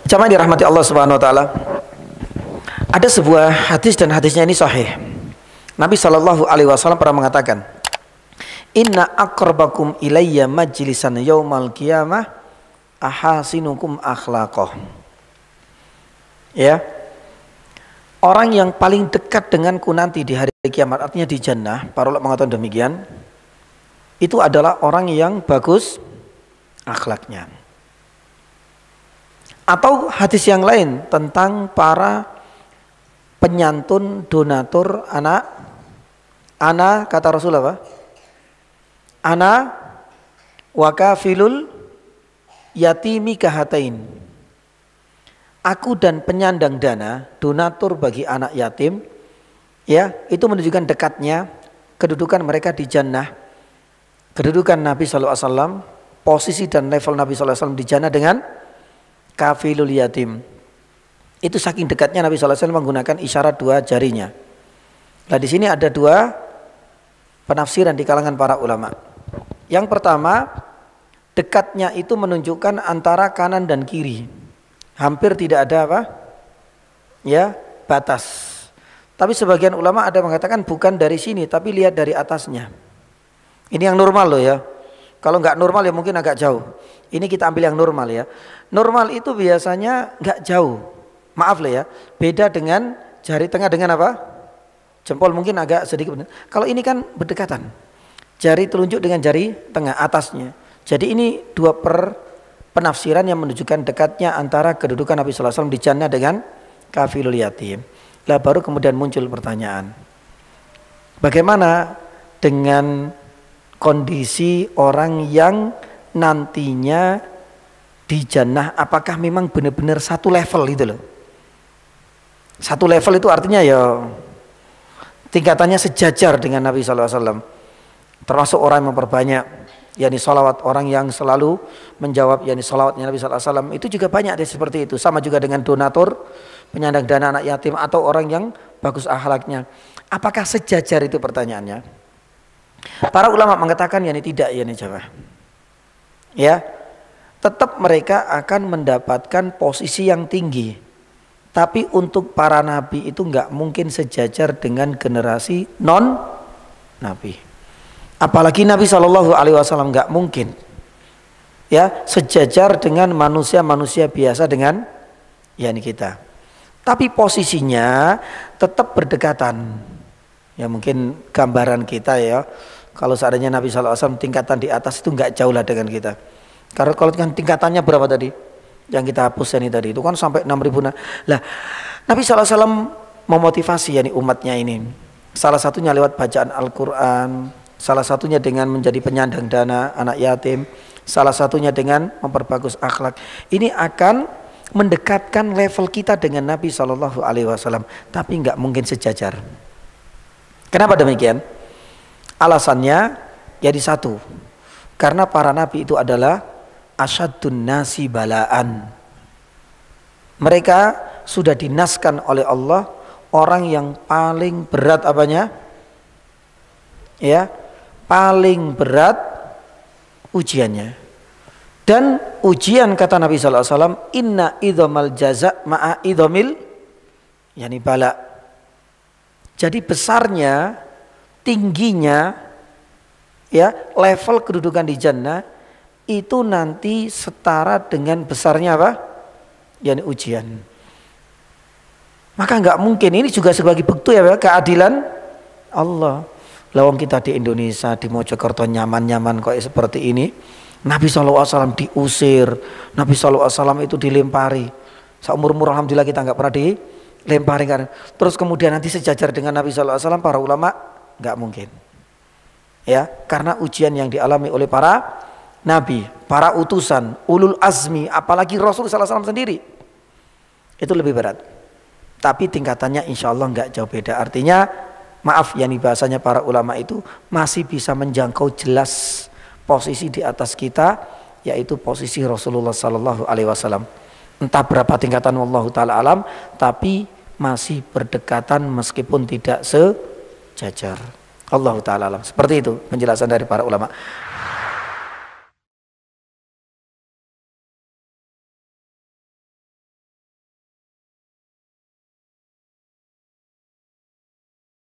Jamaah dirahmati Allah Subhanahu wa taala. Ada sebuah hadis dan hadisnya ini sahih. Nabi sallallahu alaihi wasallam pernah mengatakan, "Inna aqrabakum ilayya majlisan yaumal qiyamah ahasinukum akhlaqah." Ya. Orang yang paling dekat denganku nanti di hari kiamat, artinya di jannah, para ulama mengatakan demikian, itu adalah orang yang bagus akhlaknya. Atau hadis yang lain tentang para penyantun, donatur anak. Ana, kata Rasul apa? Ana wakafilul yatimi kahatain. Aku dan penyandang dana, donatur bagi anak yatim, ya, itu menunjukkan dekatnya kedudukan mereka di jannah. Kedudukan Nabi SAW, posisi dan level Nabi SAW di jannah dengan kafilul yatim. Itu saking dekatnya Nabi SAW menggunakan isyarat dua jarinya. Nah, di sini ada dua penafsiran di kalangan para ulama. Yang pertama, dekatnya itu menunjukkan antara kanan dan kiri. Hampir tidak ada apa? Ya, batas. Tapi sebagian ulama ada mengatakan bukan dari sini, tapi lihat dari atasnya. Ini yang normal loh ya. Kalau nggak normal ya mungkin agak jauh. Ini kita ambil yang normal ya. Normal itu biasanya nggak jauh. Maaf lah ya. Beda dengan jari tengah dengan apa? Jempol mungkin agak sedikit. Kalau ini kan berdekatan. Jari telunjuk dengan jari tengah atasnya. Jadi ini dua penafsiran yang menunjukkan dekatnya antara kedudukan Nabi sallallahu alaihi wasallam di jannah dengan kafilul yatim. Lah baru kemudian muncul pertanyaan. Bagaimana dengan kondisi orang yang nantinya di jannah, apakah memang benar-benar satu level itu loh? Satu level itu artinya ya tingkatannya sejajar dengan Nabi sallallahu alaihi wasallam. Termasuk orang yang memperbanyak yakni salawat, orang yang selalu menjawab yakni salawatnya Nabi sallallahu alaihi wasallam, itu juga banyak seperti itu. Sama juga dengan donatur, penyandang dana anak yatim, atau orang yang bagus akhlaknya. Apakah sejajar itu pertanyaannya? Para ulama mengatakan yakni tidak, yakni jawab. Ya, tetap mereka akan mendapatkan posisi yang tinggi. Tapi untuk para nabi itu nggak mungkin sejajar dengan generasi non nabi. Apalagi Nabi Shallallahu Alaihi Wasallam nggak mungkin ya sejajar dengan manusia-manusia biasa dengan yakni kita. Tapi posisinya tetap berdekatan. Ya mungkin gambaran kita ya. Kalau seandainya Nabi Shallallahu Alaihi Wasallam tingkatan di atas itu nggak jauh lah dengan kita. Karena kalau tingkatannya berapa tadi? Yang kita hapus ini tadi itu kan sampai 6.000. Lah Nabi Shallallahu Alaihi Wasallam memotivasi yakni umatnya ini. Salah satunya lewat bacaan Al-Quran. Salah satunya dengan menjadi penyandang dana anak yatim, salah satunya dengan memperbagus akhlak. Ini akan mendekatkan level kita dengan Nabi Shallallahu Alaihi Wasallam, tapi nggak mungkin sejajar. Kenapa demikian? Alasannya jadi satu, karena para nabi itu adalah asyadun nasi balaan. Mereka sudah dinaskan oleh Allah orang yang paling berat apanya? Ya. Paling berat ujiannya. Dan ujian kata Nabi sallallahu alaihi wasallam, inna idhamal jaza ma'a idhamil yani bala. Jadi besarnya, tingginya ya level kedudukan di jannah itu nanti setara dengan besarnya apa? Yani ujian. Maka enggak mungkin, ini juga sebagai bukti ya keadilan Allah. Lawang kita di Indonesia, di Mojokerto nyaman-nyaman kok seperti ini. Nabi SAW diusir, Nabi SAW itu dilempari. Seumur-umur alhamdulillah kita nggak pernah dilempari kan. Terus kemudian nanti sejajar dengan Nabi SAW, para ulama nggak mungkin. Ya, karena ujian yang dialami oleh para nabi, para utusan, ulul azmi, apalagi Rasul SAW sendiri, itu lebih berat. Tapi tingkatannya insya Allah nggak jauh beda. Artinya maaf, yakni bahasanya para ulama itu masih bisa menjangkau jelas posisi di atas kita, yaitu posisi Rasulullah Sallallahu Alaihi Wasallam. Entah berapa tingkatan wallahu taala alam, tapi masih berdekatan meskipun tidak sejajar. Allahu taala alam. Seperti itu penjelasan dari para ulama.